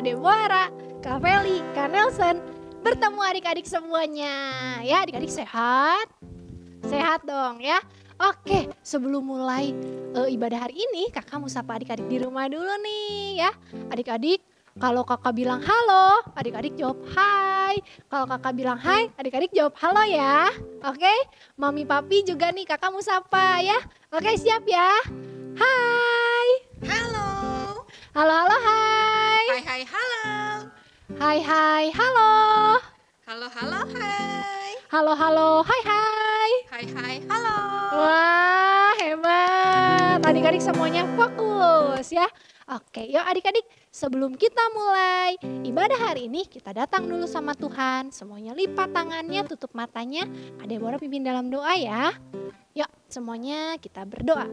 Kak Deborah, Kak Feli, Kak Nelson. Bertemu adik-adik semuanya. Ya adik-adik sehat? Sehat dong ya. Oke, sebelum mulai ibadah hari ini, kakak mau sapa adik-adik di rumah dulu nih ya. Adik-adik, kalau kakak bilang halo, adik-adik jawab hai. Kalau kakak bilang hai, adik-adik jawab halo ya. Oke, mami papi juga nih kakak mau sapa ya. Oke, siap ya. Hai. Halo. Halo, halo, hai. Hai, hai, halo. Hai, hai, halo. Halo, halo, hai. Halo, halo, hai, hai. Hai, hai, halo. Wah, hebat. Adik-adik semuanya fokus ya. Oke, yuk adik-adik, sebelum kita mulai ibadah hari ini, kita datang dulu sama Tuhan. Semuanya lipat tangannya, tutup matanya. Kak Deborah pimpin dalam doa ya. Yuk, semuanya kita berdoa.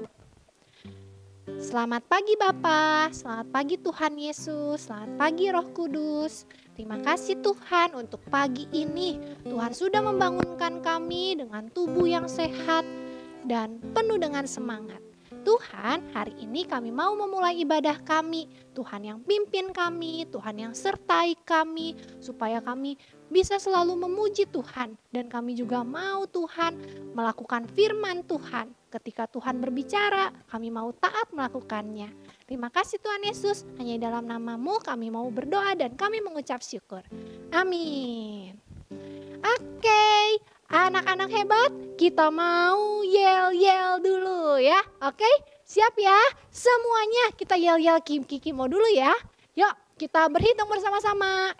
Selamat pagi Bapa, selamat pagi Tuhan Yesus, selamat pagi Roh Kudus. Terima kasih Tuhan untuk pagi ini. Tuhan sudah membangunkan kami dengan tubuh yang sehat dan penuh dengan semangat. Tuhan, hari ini kami mau memulai ibadah kami. Tuhan yang pimpin kami, Tuhan yang sertai kami, supaya kami bisa selalu memuji Tuhan. Dan kami juga mau Tuhan melakukan firman Tuhan. Ketika Tuhan berbicara, kami mau taat melakukannya. Terima kasih Tuhan Yesus, hanya dalam nama-Mu kami mau berdoa dan kami mengucap syukur. Amin. Oke, anak-anak hebat, kita mau yel-yel dulu ya. Oke, siap ya? Semuanya kita yel-yel Kiki mau dulu ya. Yuk, kita berhitung bersama-sama.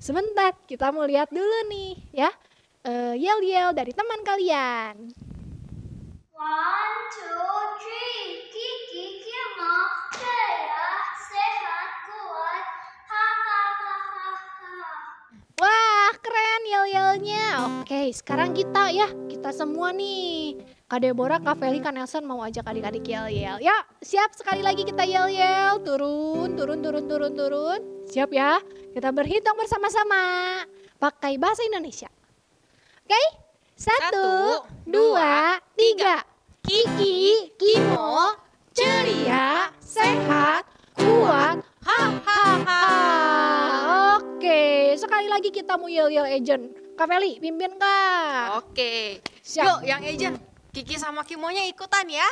Sebentar, kita mau lihat dulu nih ya. Yel-yel dari teman kalian. 1, 2, 3, Kiki mau jaya, sehat, kuat, ha ha ha ha ha. Wah, keren yel-yelnya. Oke, sekarang kita semua nih. Kak Deborah, Kak Feli, Kak Nelson mau ajak adik-adik yel-yel. Ya, siap sekali lagi kita yel-yel. Turun. Siap ya? Kita berhitung bersama-sama. Pakai bahasa Indonesia. Oke? 1, 2, 3. Kiki, Kimo, ceria, sehat, kuat, ha. Oke, sekali lagi kita mau yel-yel agent. Kak Feli, pimpin Kak. Oke. Siap. Yuk, yang agent. Kiki sama Kimonya ikutan ya.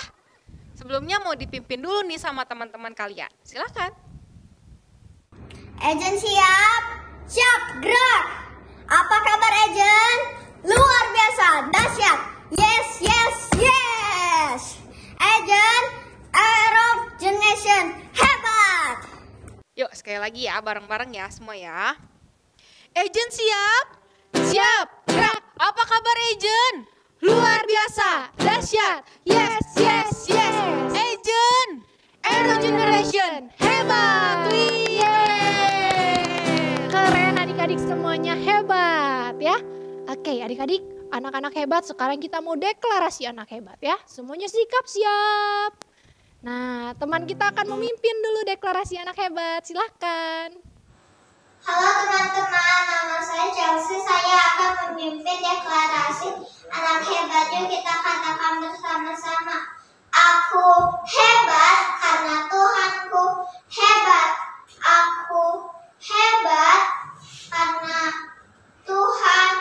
Sebelumnya mau dipimpin dulu nih sama teman-teman kalian. Silakan. Agent siap? Siap, gerak. Apa kabar agent? Luar biasa, dahsyat. Yes. Agent, Aerob Generation, hebat. Yuk, sekali lagi ya, bareng-bareng ya semua ya. Agent siap? Siap, gerak. Apa kabar agent? Luar biasa, dahsyat. Yes. Agent, Aero Generation, hebat. Keren adik-adik semuanya, hebat ya. Oke adik-adik, anak-anak hebat, sekarang kita mau deklarasi anak hebat ya. Semuanya sikap siap. Nah, teman kita akan memimpin dulu deklarasi anak hebat, silahkan. Halo teman-teman, nama saya Chelsea. Saya akan memimpin deklarasi anak hebat. Yuk kita katakan bersama-sama. Aku hebat karena Tuhanku hebat. Aku hebat karena Tuhan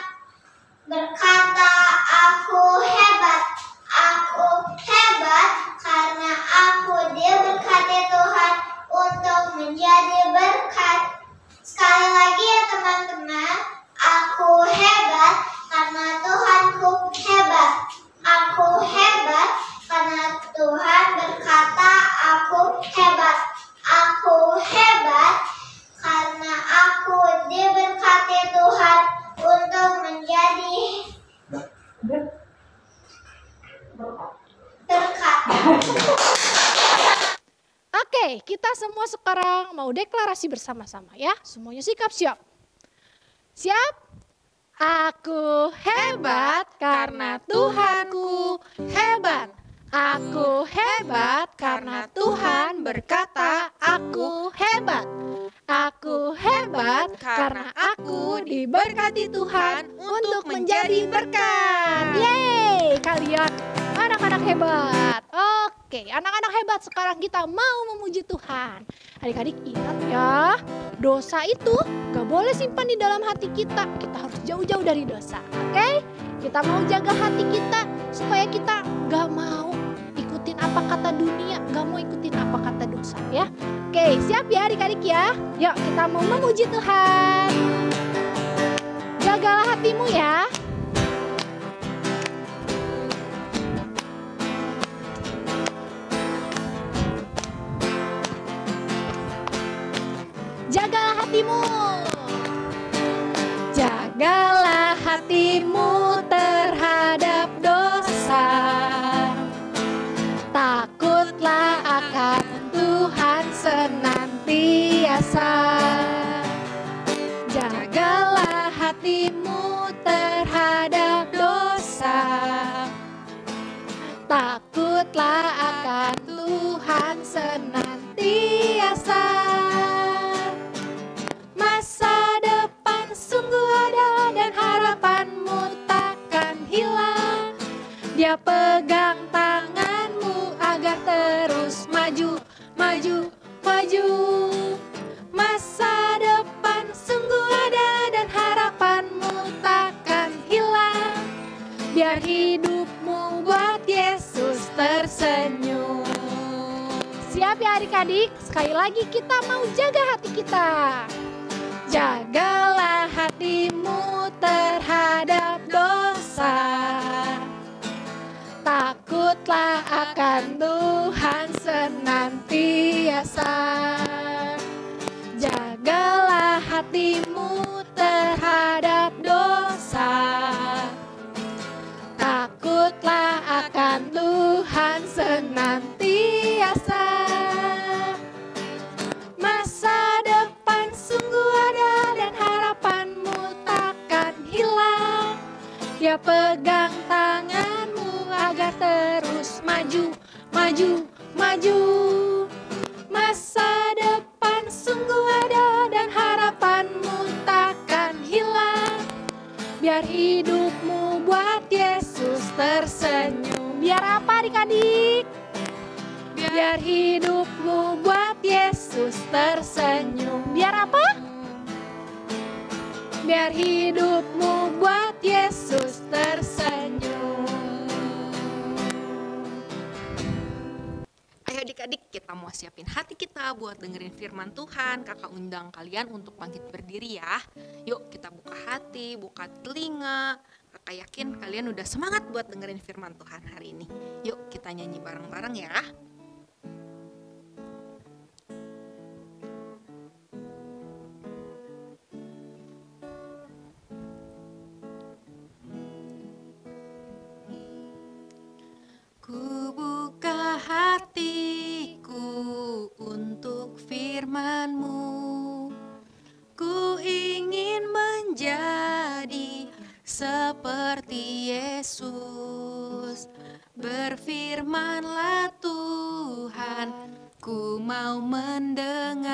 berkata aku hebat. Aku hebat karena aku diberkati Tuhan untuk menjadi berkat. Sekali lagi ya teman-teman, aku hebat karena Tuhanku hebat. Aku hebat karena Tuhan berkata aku hebat. Aku hebat karena aku diberkati Tuhan untuk menjadi berkat. Oke, kita semua sekarang mau deklarasi bersama-sama ya. Semuanya sikap siap. Siap? Aku hebat karena Tuhanku hebat. Aku hebat karena Tuhan berkata aku hebat. Aku hebat karena aku diberkati Tuhan untuk menjadi berkat. Yeay, kalian anak-anak hebat. Oke, anak-anak hebat, sekarang kita mau memuji Tuhan. Adik-adik ingat ya, dosa itu gak boleh simpan di dalam hati kita. Kita harus jauh-jauh dari dosa, oke? Kita mau jaga hati kita supaya kita gak mau ikutin apa kata dunia, gak mau ikutin apa kata dosa ya. Oke, siap ya adik-adik ya? Yuk kita mau memuji Tuhan. Jagalah hatimu ya. Jagalah hatimu. Jagalah hatimu terhadap dosa. Takutlah akan Tuhan senantiasa. Jagalah hatimu terhadap dosa. Takutlah akan Tuhan senantiasa. Masa depan sungguh ada dan harapanmu takkan hilang. Dia pegang tanganmu agar terus maju, maju, maju. Masa depan sungguh ada dan harapanmu takkan hilang. Biar hidupmu buat Yesus tersenyum. Siap ya adik-adik? Sekali lagi kita mau jaga hati kita. Jagalah hatimu terhadap dosa. Takutlah akan Tuhan senantiasa. Jagalah hatimu terhadap dosa. Takutlah akan Tuhan senantiasa. Masa depan sungguh ada dan harapanmu takkan hilang. Dia pegang tanganmu agar terus maju, maju, maju. Masa depan sungguh ada dan harapanmu takkan hilang. Biar hidupmu buat Yesus tersenyum. Biar apa adik-adik? Biar hidupmu buat Yesus tersenyum. Biar apa? Biar hidupmu buat Yesus tersenyum. Ayo adik-adik, kita mau siapin hati kita buat dengerin firman Tuhan. Kakak undang kalian untuk bangkit berdiri ya. Yuk kita buka hati, buka telinga. Kakak yakin kalian udah semangat buat dengerin firman Tuhan hari ini. Yuk kita nyanyi bareng-bareng ya. Ku buka hatiku untuk firman-Mu. Ku ingin menjadi seperti Yesus. Berfirmanlah Tuhan, ku mau mendengar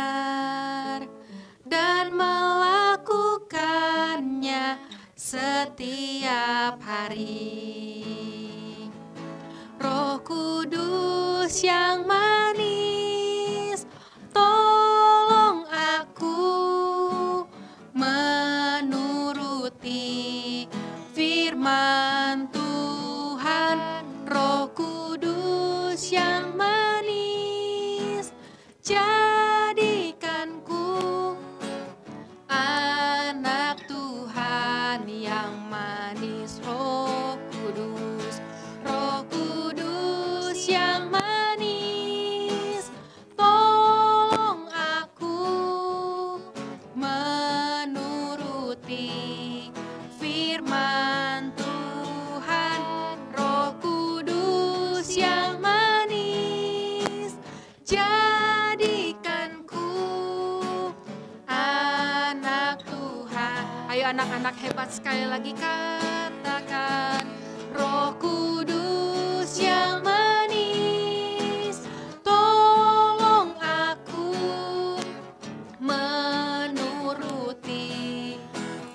dan melakukannya setiap hari. Roh Kudus yang manis, tolong aku menuruti firman Tuhan. Roh Kudus yang manis, jadikanku anak Tuhan yang manis. Roh Kudus, Roh Kudus yang manis, tolong aku menuruti firman Tuhan. Roh Kudus yang manis, jadikanku anak Tuhan. Ayo anak-anak hebat, sekali lagi katakan, Roh Kudus yang manis, tolong aku menuruti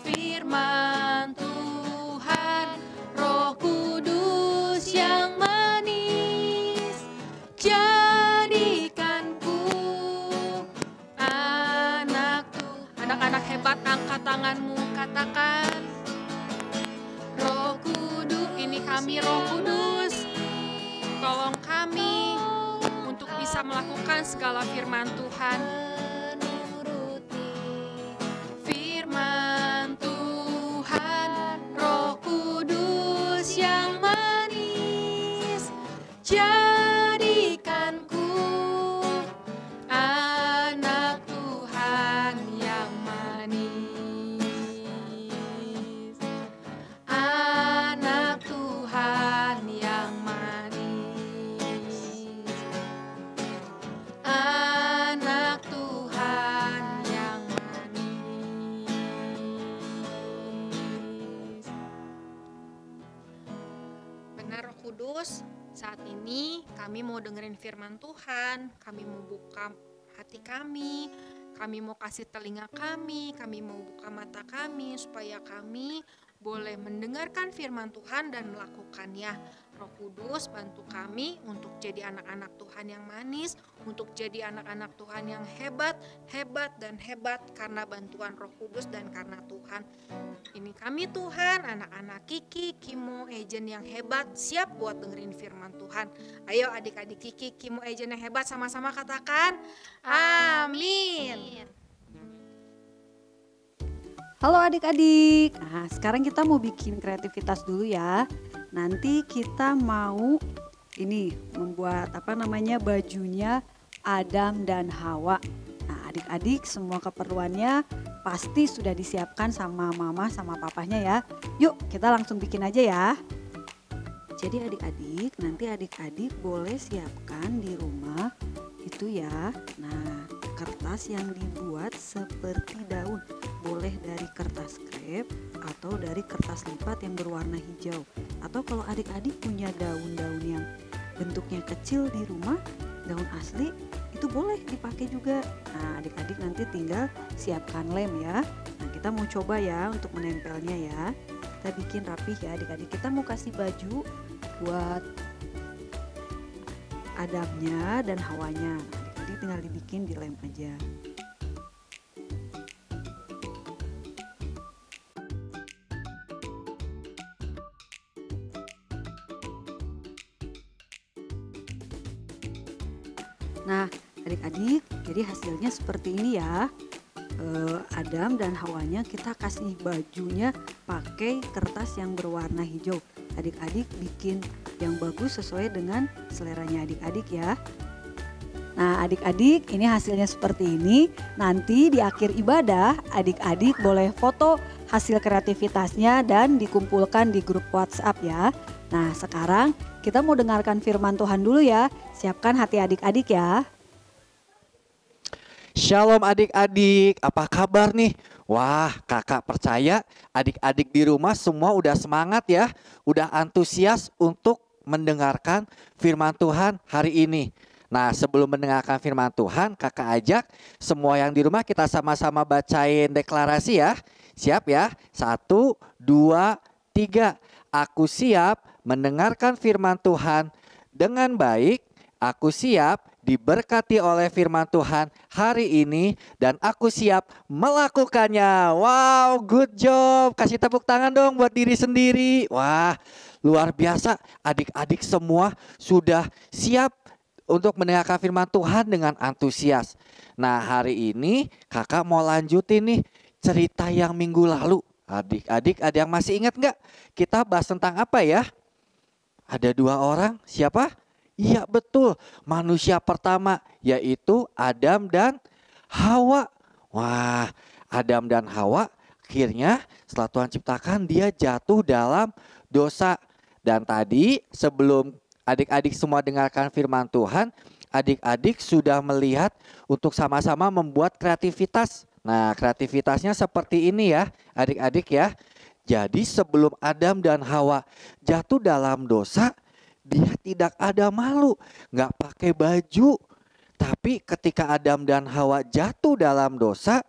firman Tuhan. Roh Kudus yang manis, kami Roh Kudus. Tolong kami untuk bisa melakukan segala firman Tuhan. Firman Tuhan, Roh Kudus yang manis, jadikanku anak Tuhan yang manis, anak Tuhan yang manis, anak Tuhan yang manis. Benar Roh Kudus, saat ini kami mau dengerin firman Tuhan, kami mau buka hati kami mau kasih telinga kami mau buka mata kami supaya kami boleh mendengarkan firman Tuhan dan melakukannya. Roh Kudus, bantu kami untuk jadi anak-anak Tuhan yang manis, untuk jadi anak-anak Tuhan yang hebat karena bantuan Roh Kudus dan karena Tuhan. Ini kami Tuhan, anak-anak Kiki, Kimo, Ejen yang hebat, siap buat dengerin firman Tuhan. Ayo adik-adik Kiki, Kimo, Ejen yang hebat, sama-sama katakan amin. Halo adik-adik, nah sekarang kita mau bikin kreativitas dulu ya. Nanti kita mau membuat bajunya Adam dan Hawa. Nah adik-adik semua keperluannya pasti sudah disiapkan sama mama sama papahnya ya. Yuk kita langsung bikin aja ya. Jadi adik-adik, nanti adik-adik boleh siapkan di rumah itu ya. Nah kertas yang dibuat seperti daun. Boleh dari kertas krep atau dari kertas lipat yang berwarna hijau. Atau kalau adik-adik punya daun-daun yang bentuknya kecil di rumah, daun asli, itu boleh dipakai juga. Nah adik-adik nanti tinggal siapkan lem ya. Nah kita mau coba ya untuk menempelnya ya. Kita bikin rapih ya adik-adik. Kita mau kasih baju buat Adamnya dan Hawanya. Nah, adik-adik tinggal dibikin di lem aja. Nah adik-adik, jadi hasilnya seperti ini ya. Adam dan Hawanya kita kasih bajunya pakai kertas yang berwarna hijau. Adik-adik bikin yang bagus sesuai dengan seleranya adik-adik ya. Nah adik-adik, ini hasilnya seperti ini. Nanti di akhir ibadah adik-adik boleh foto hasil kreativitasnya dan dikumpulkan di grup WhatsApp ya. Nah sekarang kita mau dengarkan firman Tuhan dulu ya. Siapkan hati adik-adik ya. Shalom adik-adik, apa kabar nih? Wah, kakak percaya adik-adik di rumah semua udah semangat ya, udah antusias untuk mendengarkan firman Tuhan hari ini. Nah, sebelum mendengarkan firman Tuhan, kakak ajak semua yang di rumah kita sama-sama bacain deklarasi ya. Siap ya? 1, 2, 3. Aku siap mendengarkan firman Tuhan dengan baik. Aku siap diberkati oleh firman Tuhan hari ini dan aku siap melakukannya. Wow, good job. Kasih tepuk tangan dong buat diri sendiri. Wah, luar biasa. Adik-adik semua sudah siap untuk mendengarkan firman Tuhan dengan antusias. Nah, hari ini kakak mau lanjutin nih cerita yang minggu lalu. Adik-adik ada yang masih ingat nggak? Kita bahas tentang apa ya? Ada 2 orang, siapa? Iya betul, manusia pertama yaitu Adam dan Hawa. Wah, Adam dan Hawa akhirnya setelah Tuhan ciptakan dia jatuh dalam dosa. Dan tadi sebelum adik-adik semua dengarkan firman Tuhan, adik-adik sudah melihat untuk sama-sama membuat kreativitas. Nah kreativitasnya seperti ini ya adik-adik ya. Jadi sebelum Adam dan Hawa jatuh dalam dosa, dia tidak ada malu, nggak pakai baju. Tapi ketika Adam dan Hawa jatuh dalam dosa,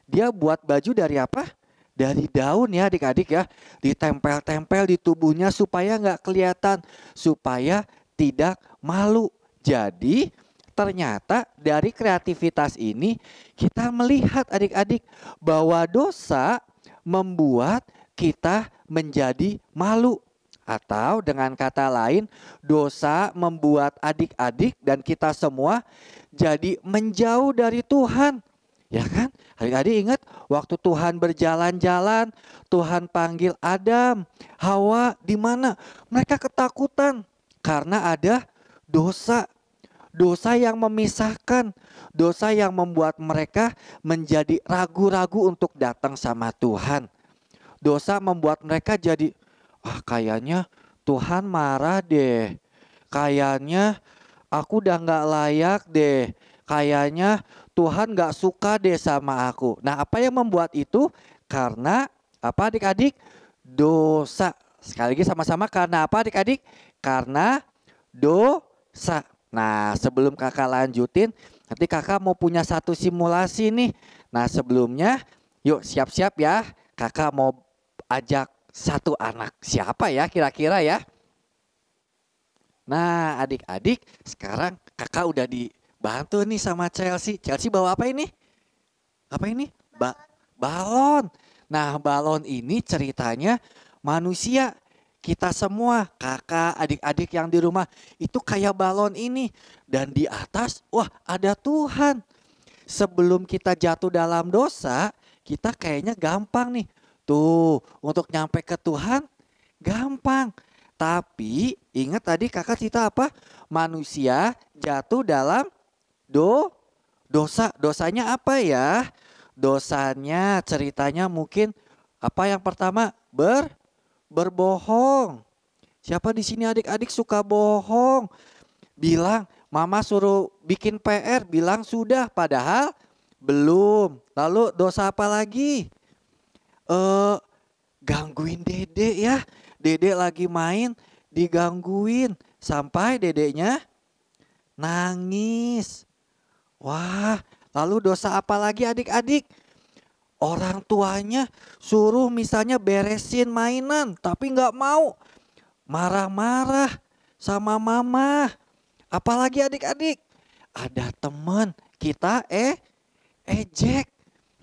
dia buat baju dari apa? Dari daun ya adik-adik ya. Ditempel-tempel di tubuhnya supaya nggak kelihatan, supaya tidak malu. Jadi ternyata dari kreativitas ini kita melihat adik-adik bahwa dosa membuat kita menjadi malu. Atau dengan kata lain, dosa membuat adik-adik dan kita semua jadi menjauh dari Tuhan. Ya kan? Adik-adik ingat waktu Tuhan berjalan-jalan, Tuhan panggil Adam, Hawa di mana? Mereka ketakutan karena ada dosa. Dosa yang memisahkan, dosa yang membuat mereka menjadi ragu-ragu untuk datang sama Tuhan. Dosa membuat mereka jadi, kayaknya Tuhan marah deh. Kayaknya aku udah gak layak deh. Kayaknya Tuhan gak suka deh sama aku. Nah, apa yang membuat itu? Karena apa adik-adik? Dosa. Sekali lagi sama-sama, karena apa adik-adik? Karena dosa. Nah, sebelum kakak lanjutin, nanti kakak mau punya satu simulasi nih. Nah, sebelumnya yuk siap-siap ya. Kakak mau ajak satu anak. Siapa ya kira-kira ya? Nah, adik-adik, sekarang kakak udah dibantu nih sama Chelsea. Chelsea bawa apa ini? Apa ini? Balon. Nah, balon ini ceritanya manusia. Kita semua, kakak, adik-adik yang di rumah, itu kayak balon ini. Dan di atas, wah ada Tuhan. Sebelum kita jatuh dalam dosa, kita kayaknya gampang nih. Tuh, untuk nyampe ke Tuhan, gampang. Tapi, ingat tadi kakak cerita apa? Manusia jatuh dalam dosa. Dosanya apa ya? Dosanya ceritanya mungkin, apa yang pertama? Berbohong. Siapa di sini adik-adik suka bohong? Bilang, mama suruh bikin PR, bilang sudah, padahal belum. Lalu dosa apa lagi? Gangguin Dede ya. Dede lagi main, digangguin sampai dedeknya nangis. Wah, lalu dosa apa lagi adik-adik? Orang tuanya suruh misalnya beresin mainan tapi nggak mau. Marah-marah sama mama. Apalagi adik-adik? Ada teman kita ejek.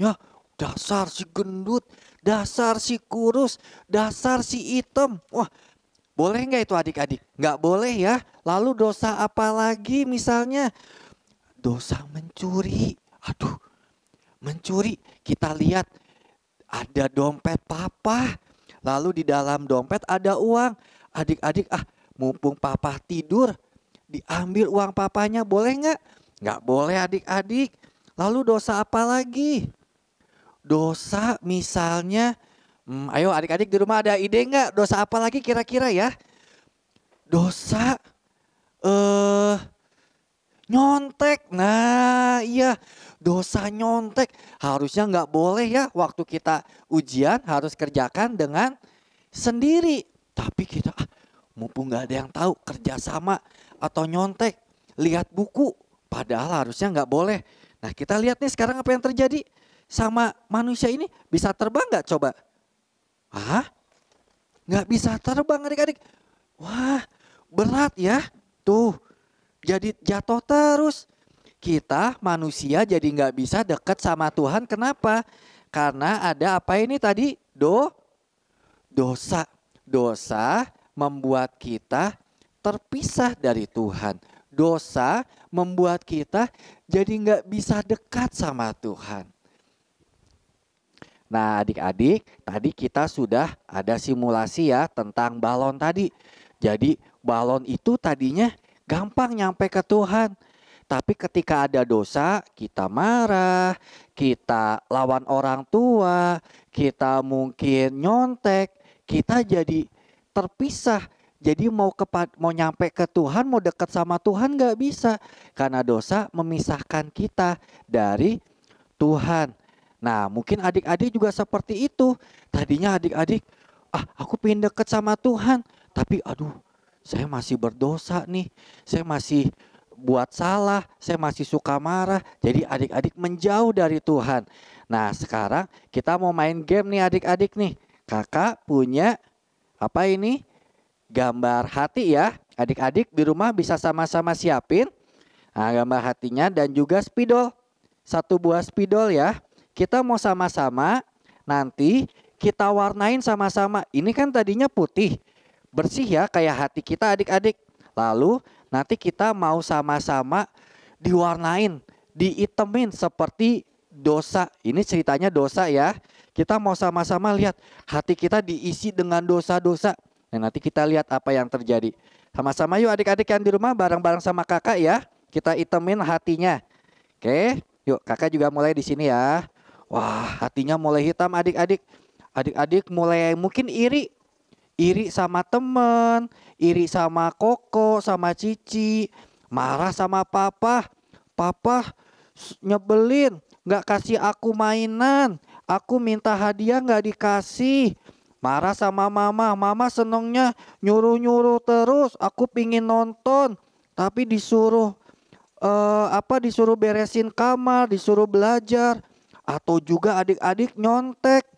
Ya, dasar si gendut, dasar si kurus, dasar si hitam. Wah, boleh nggak itu adik-adik? Nggak boleh ya. Lalu dosa apa lagi misalnya? Dosa mencuri. Aduh, mencuri, kita lihat ada dompet papa, lalu di dalam dompet ada uang. Adik-adik, mumpung papa tidur, diambil uang papanya, boleh nggak? Nggak boleh adik-adik. Lalu dosa apa lagi? Dosa misalnya, ayo adik-adik di rumah ada ide nggak? Dosa apa lagi kira-kira ya? Dosa nyontek. Nah iya, dosa nyontek harusnya nggak boleh ya, waktu kita ujian harus kerjakan dengan sendiri. Tapi kita mumpung nggak ada yang tahu, kerjasama atau nyontek, lihat buku, padahal harusnya nggak boleh. Nah kita lihat nih sekarang apa yang terjadi sama manusia ini. Bisa terbang nggak coba? Nggak bisa terbang adik-adik. Wah berat ya, tuh jadi jatuh terus. Kita manusia jadi nggak bisa dekat sama Tuhan. Kenapa? Karena ada apa ini tadi? Dosa. Dosa membuat kita terpisah dari Tuhan. Dosa membuat kita jadi nggak bisa dekat sama Tuhan. Nah adik-adik, tadi kita sudah ada simulasi ya tentang balon tadi. Jadi balon itu tadinya gampang nyampe ke Tuhan. Tapi ketika ada dosa, kita marah, kita lawan orang tua, kita mungkin nyontek, kita jadi terpisah. Jadi mau nyampe ke Tuhan, mau dekat sama Tuhan gak bisa. Karena dosa memisahkan kita dari Tuhan. Nah mungkin adik-adik juga seperti itu. Tadinya adik-adik, aku pengen dekat sama Tuhan. Tapi aduh, saya masih berdosa nih. Saya masih buat salah, saya masih suka marah. Jadi adik-adik menjauh dari Tuhan. Nah sekarang kita mau main game nih adik-adik nih. Kakak punya apa ini? Gambar hati ya. Adik-adik di rumah bisa sama-sama siapin gambar hatinya dan juga spidol. 1 buah spidol ya. Kita mau sama-sama nanti kita warnain sama-sama. Ini kan tadinya putih. bersih ya kayak hati kita adik-adik. Lalu nanti kita mau sama-sama diwarnain, diitemin seperti dosa. Ini ceritanya dosa ya. Kita mau sama-sama lihat hati kita diisi dengan dosa-dosa. Dan nanti kita lihat apa yang terjadi. Sama-sama yuk adik-adik yang di rumah bareng-bareng sama kakak ya. Kita itemin hatinya. Oke, yuk kakak juga mulai di sini ya. Wah, hatinya mulai hitam adik-adik. Adik-adik mulai mungkin iri. Iri sama temen, iri sama koko, sama cici. Marah sama papa. Papa nyebelin, gak kasih aku mainan. Aku minta hadiah gak dikasih. Marah sama mama, mama senengnya nyuruh-nyuruh terus. Aku pingin nonton, tapi disuruh disuruh beresin kamar, disuruh belajar. Atau juga adik-adik nyontek.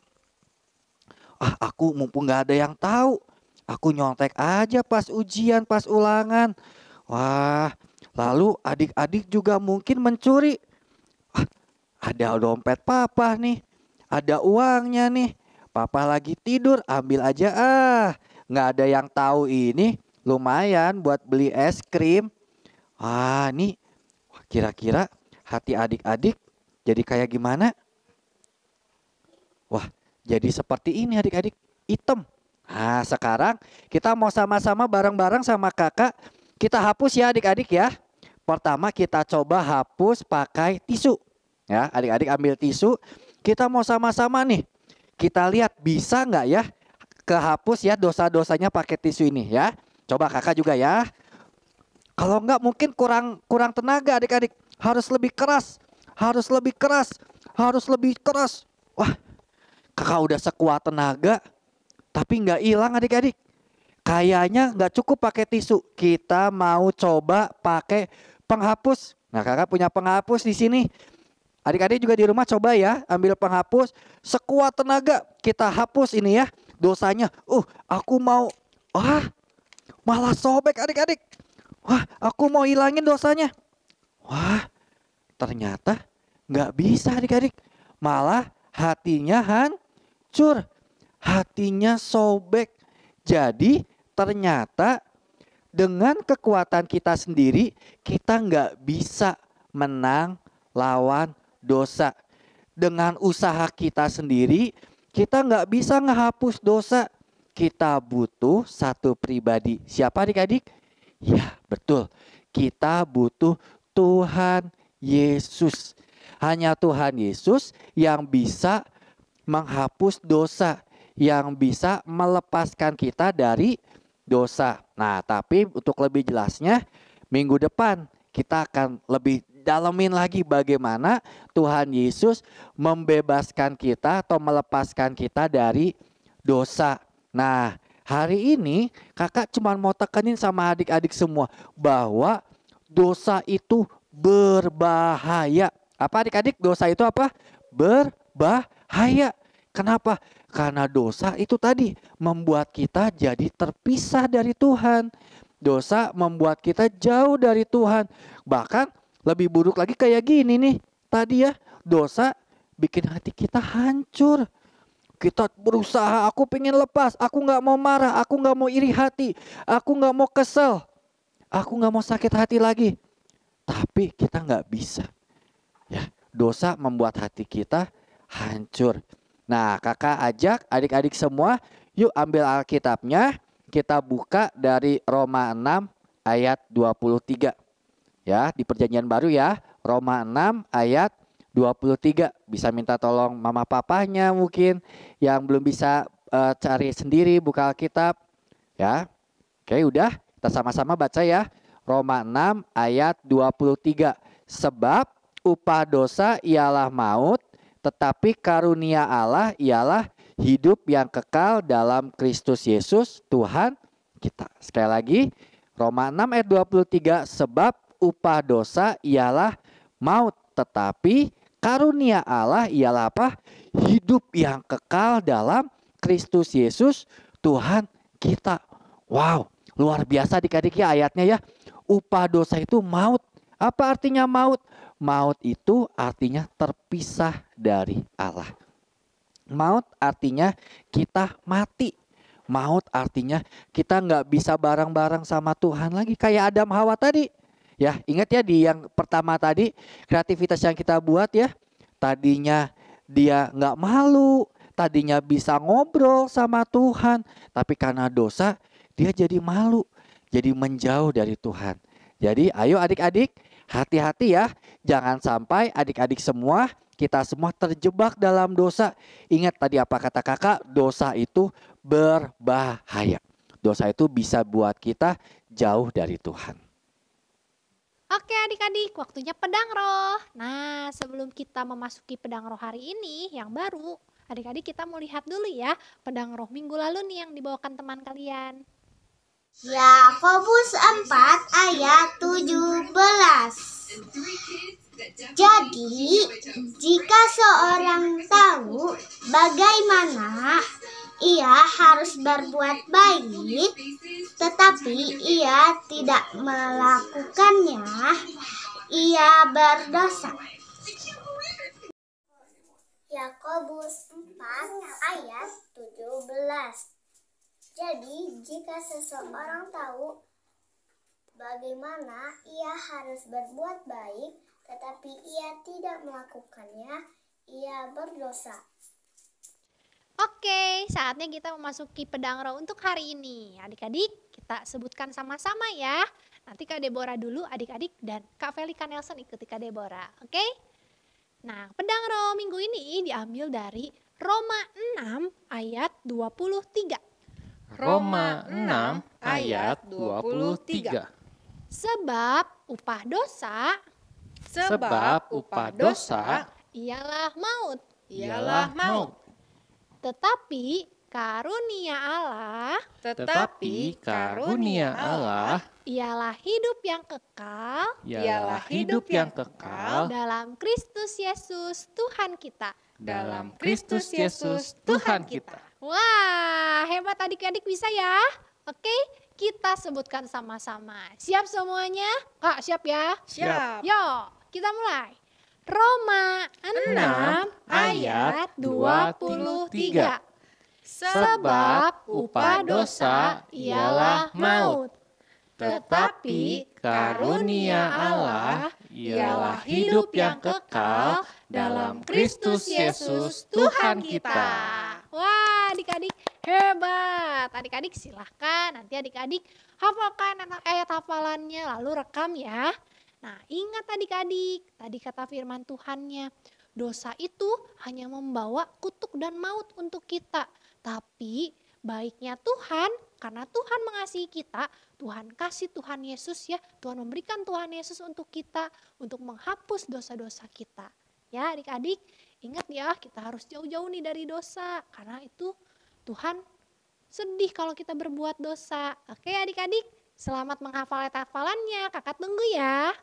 Aku mumpung gak ada yang tahu, aku nyontek aja pas ujian, pas ulangan. Wah, lalu adik-adik juga mungkin mencuri. Ada dompet papa nih, ada uangnya nih. Papa lagi tidur, ambil aja Nggak ada yang tahu ini, lumayan buat beli es krim. Nih, kira-kira hati adik-adik jadi kayak gimana? Wah, jadi seperti ini adik-adik, hitam. Nah, sekarang kita mau sama-sama bareng-bareng sama kakak. Kita hapus ya adik-adik ya. Pertama kita coba hapus pakai tisu. Ya, adik-adik ambil tisu. Kita mau sama-sama nih. Kita lihat bisa nggak ya kehapus ya dosa-dosanya pakai tisu ini ya. Coba kakak juga ya. Kalau nggak mungkin kurang tenaga adik-adik. Harus lebih keras. Harus lebih keras. Harus lebih keras. Wah, kakak udah sekuat tenaga, tapi nggak hilang adik-adik. Kayaknya nggak cukup pakai tisu. Kita mau coba pakai penghapus. Nah, kakak punya penghapus di sini. Adik-adik juga di rumah coba ya, ambil penghapus. Sekuat tenaga kita hapus ini ya dosanya. Aku mau. Malah sobek adik-adik. Wah, aku mau hilangin dosanya. Wah, ternyata nggak bisa adik-adik. Malah hatinya hancur, hatinya sobek. Jadi ternyata dengan kekuatan kita sendiri kita nggak bisa menang lawan dosa. Dengan usaha kita sendiri kita nggak bisa ngehapus dosa. Kita butuh satu pribadi. Siapa adik-adik? Ya betul, kita butuh Tuhan Yesus. Hanya Tuhan Yesus yang bisa menghapus dosa, yang bisa melepaskan kita dari dosa. Nah, tapi untuk lebih jelasnya, minggu depan kita akan lebih dalamin lagi bagaimana Tuhan Yesus membebaskan kita atau melepaskan kita dari dosa. Nah, hari ini kakak cuma mau tekenin sama adik-adik semua bahwa dosa itu berbahaya. Apa adik-adik, dosa itu apa? Berbahaya. Kenapa? Karena dosa itu tadi membuat kita jadi terpisah dari Tuhan. Dosa membuat kita jauh dari Tuhan. Bahkan lebih buruk lagi kayak gini nih. Tadi ya, dosa bikin hati kita hancur. Kita berusaha, aku pengen lepas, aku gak mau marah, aku gak mau iri hati, aku gak mau kesel, aku gak mau sakit hati lagi. Tapi kita gak bisa. Ya, dosa membuat hati kita hancur. Nah, kakak ajak adik-adik semua, yuk ambil Alkitabnya. Kita buka dari Roma 6 ayat 23. Ya, di perjanjian baru ya. Roma 6 ayat 23. Bisa minta tolong mama papanya mungkin yang belum bisa cari sendiri buka Alkitab. Ya. Oke, udah. Kita sama-sama baca ya. Roma 6 ayat 23. Sebab upah dosa ialah maut, tetapi karunia Allah ialah hidup yang kekal dalam Kristus Yesus Tuhan kita. Sekali lagi, Roma 6 ayat 23, sebab upah dosa ialah maut, tetapi karunia Allah ialah apa? Hidup yang kekal dalam Kristus Yesus Tuhan kita. Wow, luar biasa adik-adik ya ayatnya ya. Upah dosa itu maut. Apa artinya maut? Maut itu artinya terpisah dari Allah. Maut artinya kita mati. Maut artinya kita nggak bisa bareng-bareng sama Tuhan lagi kayak Adam Hawa tadi. Ya, ingat ya di yang pertama tadi kreativitas yang kita buat ya. Tadinya dia nggak malu, tadinya bisa ngobrol sama Tuhan, tapi karena dosa dia jadi malu, jadi menjauh dari Tuhan. Jadi ayo adik-adik, hati-hati ya, jangan sampai adik-adik semua, kita semua terjebak dalam dosa. Ingat tadi apa kata kakak, dosa itu berbahaya. Dosa itu bisa buat kita jauh dari Tuhan. Oke adik-adik, waktunya pedang roh. Nah, sebelum kita memasuki pedang roh hari ini yang baru, adik-adik kita mau lihat dulu ya pedang roh minggu lalu nih yang dibawakan teman kalian. Yakobus 4 ayat 17. Jadi, jika seorang tahu bagaimana ia harus berbuat baik, tetapi ia tidak melakukannya, ia berdosa. Yakobus 4 ayat 17. Jadi, jika seseorang tahu bagaimana ia harus berbuat baik, tetapi ia tidak melakukannya, ia berdosa. Oke, saatnya kita memasuki pedang roh untuk hari ini. Adik-adik, kita sebutkan sama-sama ya. Nanti Kak Deborah dulu, adik-adik, dan Kak Felika Nelson ikuti Kak Deborah. Oke? Nah, pedang roh minggu ini diambil dari Roma 6 ayat 23. Roma 6 ayat 23. Sebab upah dosa Sebab upah dosa ialah maut. ialah maut. Tetapi karunia Allah Tetapi karunia Allah ialah hidup yang kekal ialah hidup yang kekal dalam Kristus Yesus Tuhan kita. dalam Kristus Yesus Tuhan kita. Wah, hebat adik-adik bisa ya? Oke, kita sebutkan sama-sama. Siap semuanya? Kak, siap ya? Siap. Yuk, kita mulai. Roma 6 ayat 23. Sebab upah dosa ialah maut. Tetapi karunia Allah ialah hidup yang kekal dalam Kristus Yesus Tuhan kita. Wah, adik-adik hebat. Adik-adik silahkan nanti adik-adik hafalkan ayat hafalannya lalu rekam ya. Nah, ingat adik-adik, tadi kata firman Tuhannya, dosa itu hanya membawa kutuk dan maut untuk kita. Tapi baiknya Tuhan, karena Tuhan mengasihi kita, Tuhan kasih Tuhan Yesus ya, Tuhan memberikan Tuhan Yesus untuk kita, untuk menghapus dosa-dosa kita. Ya adik-adik, ingat ya kita harus jauh-jauh nih dari dosa, karena itu Tuhan sedih kalau kita berbuat dosa. Oke adik-adik, selamat menghafal ayat hafalannya, kakak tunggu ya.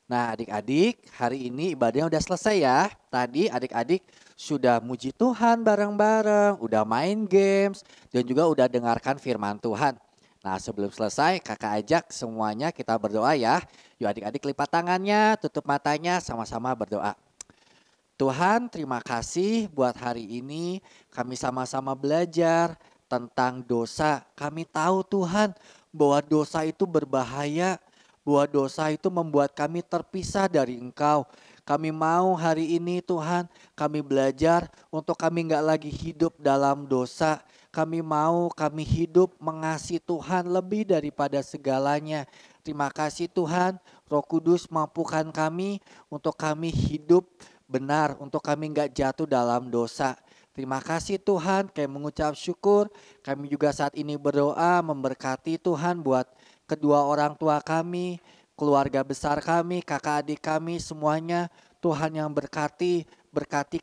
Nah adik-adik, hari ini ibadahnya udah selesai ya. Tadi adik-adik sudah muji Tuhan bareng-bareng, udah main games, dan juga udah dengarkan firman Tuhan. Nah sebelum selesai kakak ajak semuanya kita berdoa ya. Yuk adik-adik lipat tangannya, tutup matanya, sama-sama berdoa. Tuhan terima kasih buat hari ini kami sama-sama belajar tentang dosa. Kami tahu Tuhan bahwa dosa itu berbahaya. Bahwa dosa itu membuat kami terpisah dari Engkau. Kami mau hari ini Tuhan, kami belajar untuk kami gak lagi hidup dalam dosa. Kami mau kami hidup mengasihi Tuhan lebih daripada segalanya. Terima kasih Tuhan, Roh Kudus mampukan kami untuk kami hidup benar, untuk kami gak jatuh dalam dosa. Terima kasih Tuhan, kami mengucap syukur. Kami juga saat ini berdoa memberkati Tuhan buat kedua orang tua kami, keluarga besar kami, kakak adik kami semuanya. Tuhan yang berkati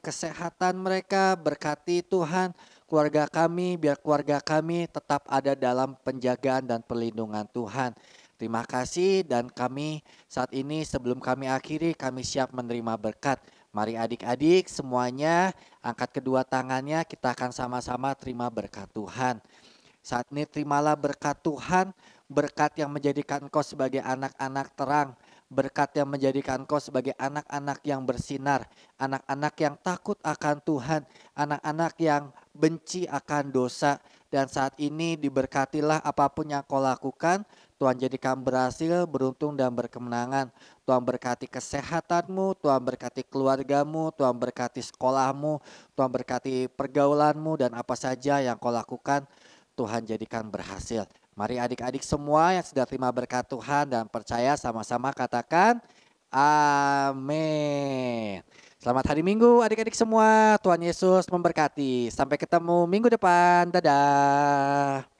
kesehatan mereka, berkati Tuhan keluarga kami, biar keluarga kami tetap ada dalam penjagaan dan perlindungan Tuhan. Terima kasih dan kami saat ini sebelum kami akhiri kami siap menerima berkat. Mari adik-adik semuanya angkat kedua tangannya, kita akan sama-sama terima berkat Tuhan. Saat ini terimalah berkat Tuhan, berkat yang menjadikan engkau sebagai anak-anak terang, berkat yang menjadikan engkau sebagai anak-anak yang bersinar, anak-anak yang takut akan Tuhan, anak-anak yang benci akan dosa. Dan saat ini diberkatilah apapun yang kau lakukan, Tuhan jadikan berhasil, beruntung dan berkemenangan. Tuhan berkati kesehatanmu, Tuhan berkati keluargamu, Tuhan berkati sekolahmu, Tuhan berkati pergaulanmu dan apa saja yang kau lakukan, Tuhan jadikan berhasil. Mari adik-adik semua yang sudah terima berkat Tuhan dan percaya sama-sama katakan amin. Selamat hari Minggu adik-adik semua. Tuhan Yesus memberkati. Sampai ketemu minggu depan. Dadah.